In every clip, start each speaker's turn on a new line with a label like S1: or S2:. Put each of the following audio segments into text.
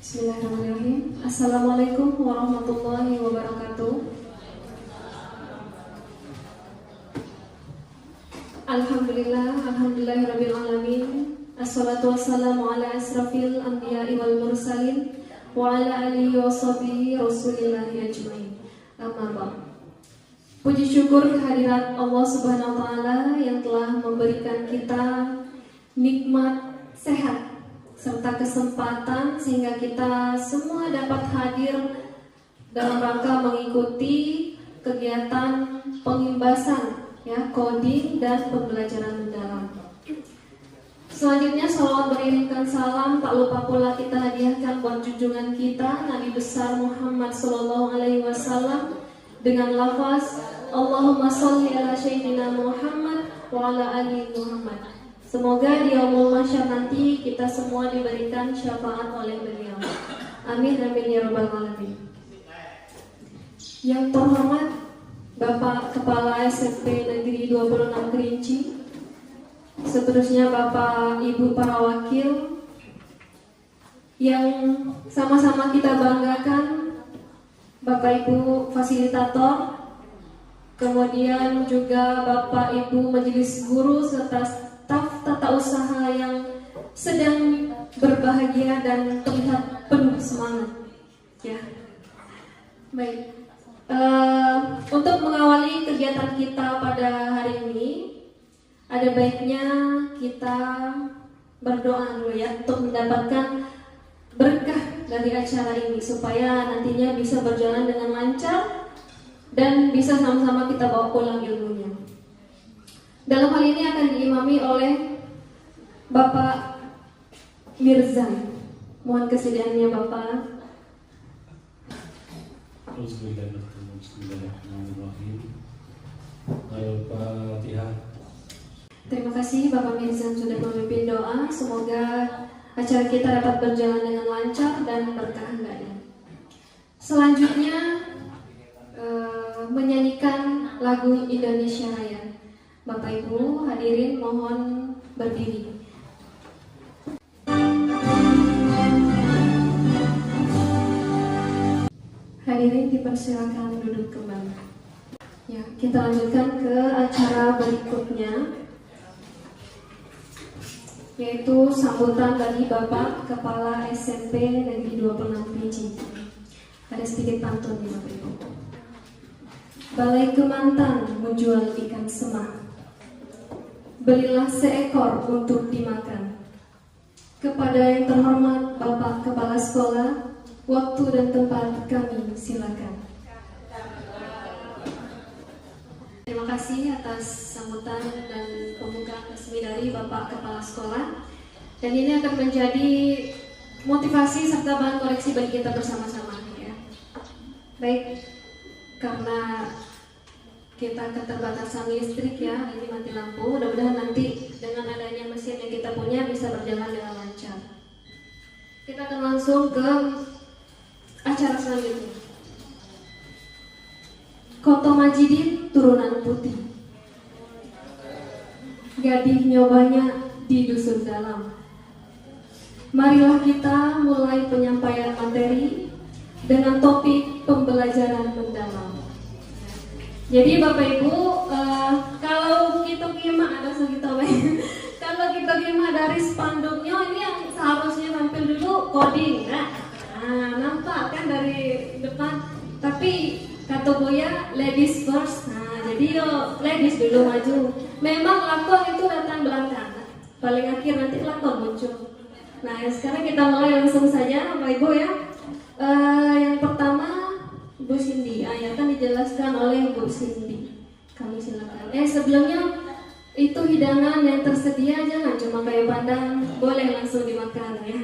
S1: Bismillahirrahmanirrahim. Assalamualaikum warahmatullahi wabarakatuh. Alhamdulillahirabbil alamin. Assalatu wassalamu ala asrafil anbiya'i wal mursalin wa ala alihi wa sahbihi rasulillahi ajmain. Amma ba'd. Puji syukur kehadirat Allah Subhanahu wa taala yang telah memberikan kita nikmat sehat serta kesempatan sehingga kita semua dapat hadir dalam rangka mengikuti kegiatan pengimbasan coding dan pembelajaran mendalam. Selanjutnya salawat beriringkan salam tak lupa pula kita hadiahkan buat junjungan kita Nabi besar Muhammad sallallahu alaihi wasallam dengan lafaz Allahumma sholli ala sayyidina Muhammad wa ala ali Muhammad. Semoga di yaumul mahsyar nanti kita semua diberikan syafaat oleh beliau. Amin amin ya rabbal alamin. Yang terhormat Bapak Kepala SMP Negeri 26 Kerinci, seterusnya Bapak Ibu para wakil yang sama-sama kita banggakan, Bapak Ibu fasilitator, kemudian juga Bapak Ibu majelis guru serta staf tata usaha yang sedang berbahagia dan terlihat penuh semangat. Ya, baik. Untuk mengawali kegiatan kita pada hari ini, ada baiknya kita berdoa dulu ya untuk mendapatkan berkah dari acara ini supaya nantinya bisa berjalan dengan lancar dan bisa sama-sama kita bawa pulang ilmunya. Dalam hal ini akan diimami oleh Bapak Mirza. Mohon kesediaannya Bapak.
S2: Bismillahirrahmanirrahim. Al-Fatihah.
S1: Terima kasih Bapak Mirza sudah memimpin doa. Semoga acara kita dapat berjalan dengan lancar dan berkah hendaknya. Selanjutnya menyanyikan lagu Indonesia Raya. Bapak Ibu hadirin mohon berdiri. Hadirin dipersilakan duduk kembali. Ya, kita lanjutkan ke acara berikutnya, yaitu sambutan dari Bapak Kepala SMP Negeri 26 Kerinci. Ada sedikit pantun nih Bapak Ibu. Balai Kemantan menjual ikan semah. Belilah seekor untuk dimakan. Kepada yang terhormat Bapak Kepala Sekolah, waktu dan tempat kami silakan. Terima kasih atas sambutan dan pembukaan resmi dari Bapak Kepala Sekolah. Dan ini akan menjadi motivasi serta bahan koreksi bagi kita bersama-sama ya. Baik, karena kita keterbatasan listrik ya, ini mati lampu. Mudah-mudahan nanti dengan adanya mesin yang kita punya bisa berjalan dengan lancar. Kita akan langsung ke acara selanjutnya. Koto Majidin turunan putih, gadih nyobanya di dusun dalam. Marilah kita mulai penyampaian materi dengan topik pembelajaran mendalam. Jadi Bapak Ibu, kalau kita kima ada segitu kalau kita kima dari spanduknya ini yang seharusnya tampil dulu coding, nampak kan dari depan. Tapi kata Boya ladies first, jadi yo ladies dulu maju. Memang lakon itu datang belakang, paling akhir nanti lakon muncul. Nah sekarang kita mulai langsung saja Bapak Ibu ya. Yang pertama Bu Cindy, akan dijelaskan oleh Bu Cindy. Kami silakan. Sebelumnya itu hidangan yang tersedia jangan cuma kayu pandang, boleh langsung dimakan ya.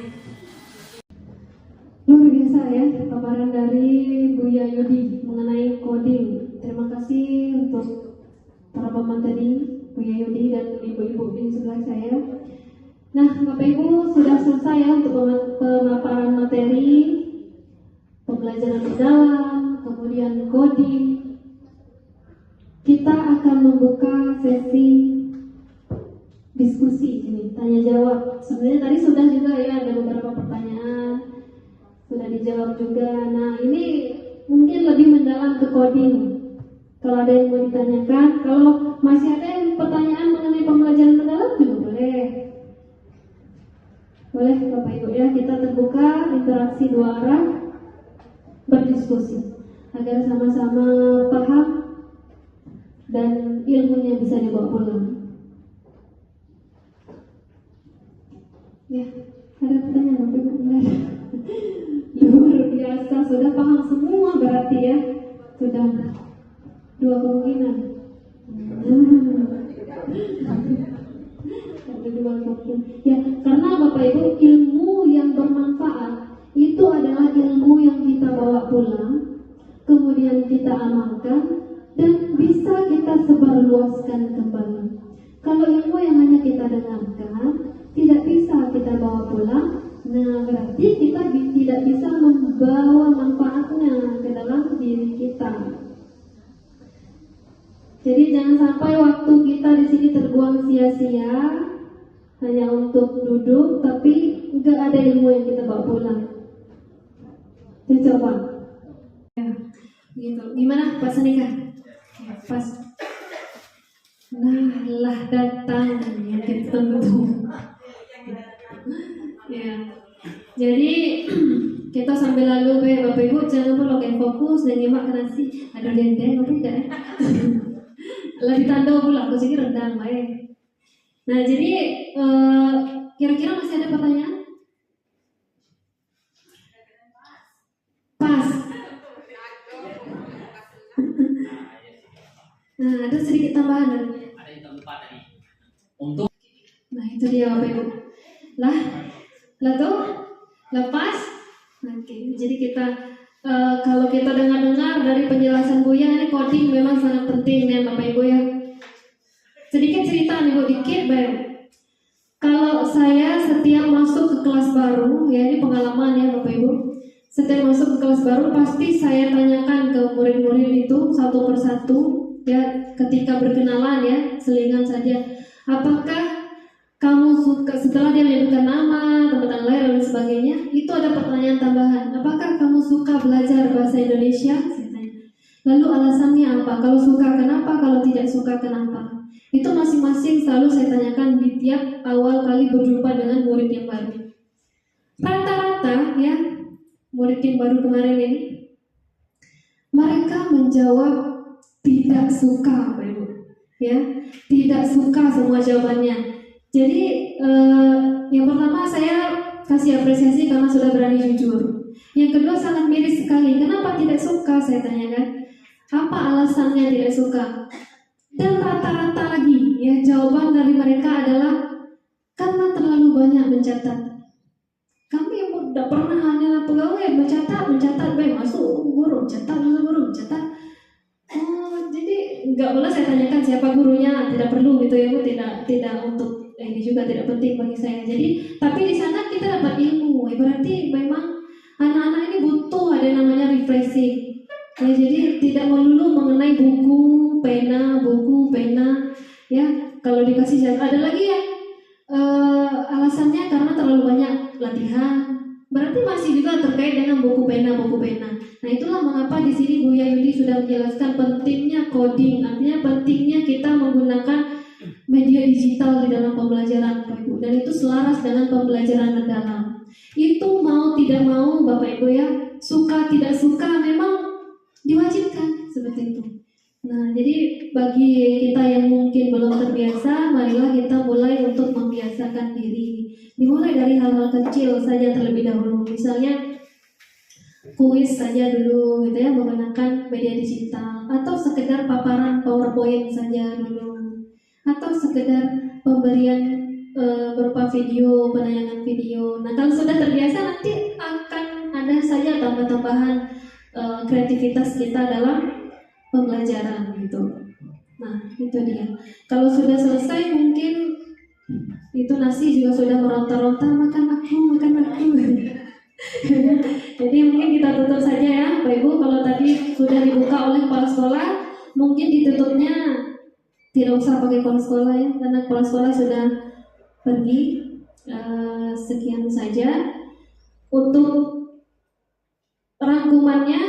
S1: Luar biasa ya paparan dari Bu Yayudi mengenai coding. Terima kasih untuk para pemateri Bu Yayudi dan ibu-ibu di sebelah saya. Nah Bapak Ibu sudah selesai ya untuk pemaparan materi pembelajaran mendalam, kemudian coding. Kita akan membuka sesi diskusi ini, tanya jawab. Sebenarnya tadi sudah juga ya ada beberapa pertanyaan sudah dijawab juga. Nah, ini mungkin lebih mendalam ke coding. Kalau ada yang mau ditanyakan, kalau masih ada yang pertanyaan mengenai pembelajaran mendalam juga boleh. Boleh Bapak Ibu ya, kita terbuka interaksi dua arah, berdiskusi agar sama-sama paham dan ilmunya bisa dibawa pulang. Ya, ada pertanyaan Bapak Ibu? Luar biasa, sudah paham semua berarti ya. Sudah dua kemungkinan. Ada dua kemungkinan. Ya, karena Bapak Ibu, ilmu yang bermanfaat itu adalah ilmu yang kita bawa pulang, kemudian kita amalkan dan bisa kita sebarluaskan kembali. Kalau ilmu yang hanya kita dengarkan, tidak bisa kita bawa pulang, nah berarti kita tidak bisa membawa manfaatnya ke dalam diri kita. Jadi jangan sampai waktu kita di sini terbuang sia-sia hanya untuk duduk, tapi nggak ada ilmu yang kita bawa pulang. Jadi coba, ya, gitu. Gimana Pak Senika? Ya, pas. Nah, lah datang yang kita tunggu. Ya, jadi kita sambil lalu Bapak Ibu jangan lupa login fokus dan nyimak nasi. Ada dendeng apa tidak? Lagi tanda pula, aku sih rendang baik. Nah, jadi kira-kira masih ada pertanyaan? Pas. Nah, ada sedikit tambahan. Ada yang tambah tadi. Untuk. Nah, itu dia Bapak Ibu. Lah tuh, lepas. Oke, jadi kita kalau kita dengar-dengar dari penjelasan Buya, ini coding memang sangat penting ya Bapak Ibu ya. Sedikit cerita nih Bu, dikit baru. Kalau saya setiap masuk ke kelas baru, ya ini pengalaman ya Bapak Ibu. Setiap masuk ke kelas baru pasti saya tanyakan ke murid-murid itu satu persatu, ya ketika berkenalan ya, selingan saja. Apakah kamu suka, setelah dia menyebutkan nama, tempat tanggal lahir dan sebagainya, itu ada pertanyaan tambahan. Apakah kamu suka belajar bahasa Indonesia? Saya tanya. Lalu alasannya apa? Kalau suka kenapa? Kalau tidak suka kenapa? Itu masing-masing selalu saya tanyakan di tiap awal kali berjumpa dengan murid yang baru. Rata-rata ya, murid yang baru kemarin ini, mereka menjawab tidak suka, Bapak Ibu. Ya, tidak suka semua jawabannya. Jadi yang pertama saya kasih apresiasi karena sudah berani jujur. Yang kedua sangat miris sekali. Kenapa tidak suka? Saya tanyakan. Apa alasannya tidak suka? Dan rata-rata lagi, ya jawaban dari mereka adalah karena terlalu banyak mencatat. Kami yang tidak pernah hanya pegawai mencatat, baik masuk guru, catat. Jadi nggak boleh saya tanyakan siapa gurunya, tidak perlu gitu ya Bu, tidak untuk ini juga tidak penting bagi saya. Jadi tapi di sana kita dapat ilmu, berarti memang anak-anak ini butuh ada yang namanya refreshing. Ya, jadi tidak melulu mengenai buku, pena, ya. Kalau dikasih jadwal, ada lagi yang alasannya karena terlalu banyak latihan. Berarti masih juga terkait dengan buku pena. Nah, itulah mengapa di sini Buya Yudi sudah menjelaskan pentingnya coding, artinya pentingnya kita menggunakan media digital di dalam pembelajaran Bapak Ibu, dan itu selaras dengan pembelajaran mendalam. Itu mau tidak mau Bapak Ibu ya, suka tidak suka memang diwajibkan seperti itu. Nah, jadi bagi kita yang mungkin belum terbiasa, marilah kita mulai untuk membiasakan diri. Dimulai dari hal-hal kecil saja terlebih dahulu. Misalnya kuis saja dulu gitu ya, menggunakan media digital, atau sekedar paparan PowerPoint saja dulu, atau sekedar pemberian berupa video, penayangan video. Nah, kalau sudah terbiasa nanti akan ada saja tambah-tambahan kreativitas kita dalam pembelajaran gitu. Nah, itu dia. Kalau sudah selesai mungkin itu nasi juga sudah meronta-ronta, makan aku. Jadi mungkin kita tutup saja ya Bapak Ibu. Kalau tadi sudah dibuka oleh kepala sekolah, mungkin ditutupnya tidak usah pakai kepala sekolah ya, karena kepala sekolah sudah pergi. Sekian saja untuk rangkumannya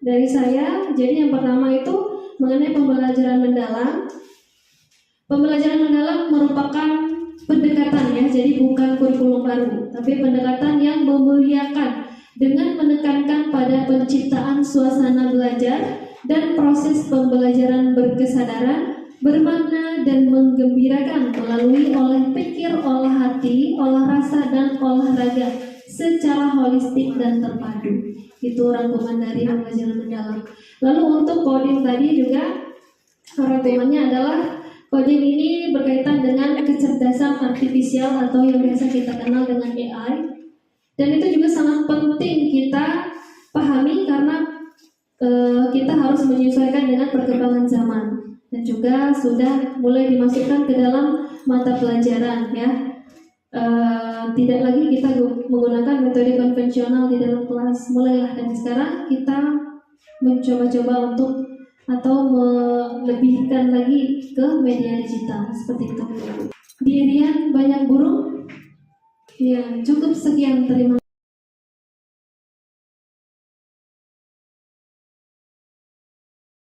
S1: dari saya. Jadi yang pertama itu mengenai pembelajaran mendalam. Pembelajaran mendalam merupakan pendekatan ya, jadi bukan kurikulum baru, tapi pendekatan yang memuliakan dengan menekankan pada penciptaan suasana belajar dan proses pembelajaran berkesadaran, bermakna dan menggembirakan melalui olah pikir, olah hati, olah rasa dan olahraga secara holistik dan terpadu. Itu rangkuman dari pembelajaran mendalam. Lalu untuk coding tadi juga rangkumannya adalah coding ini berkaitan dengan kecerdasan artifisial atau yang biasa kita kenal dengan AI. Dan itu juga sangat penting kita pahami karena kita harus menyesuaikan dengan perkembangan zaman. Dan juga sudah mulai dimasukkan ke dalam mata pelajaran ya. Tidak lagi kita menggunakan metode konvensional di dalam kelas. Mulailah dari sekarang kita mencoba-coba untuk atau melebihkan lagi ke media digital seperti itu. Dirian banyak burung. Ya, cukup sekian, terima kasih.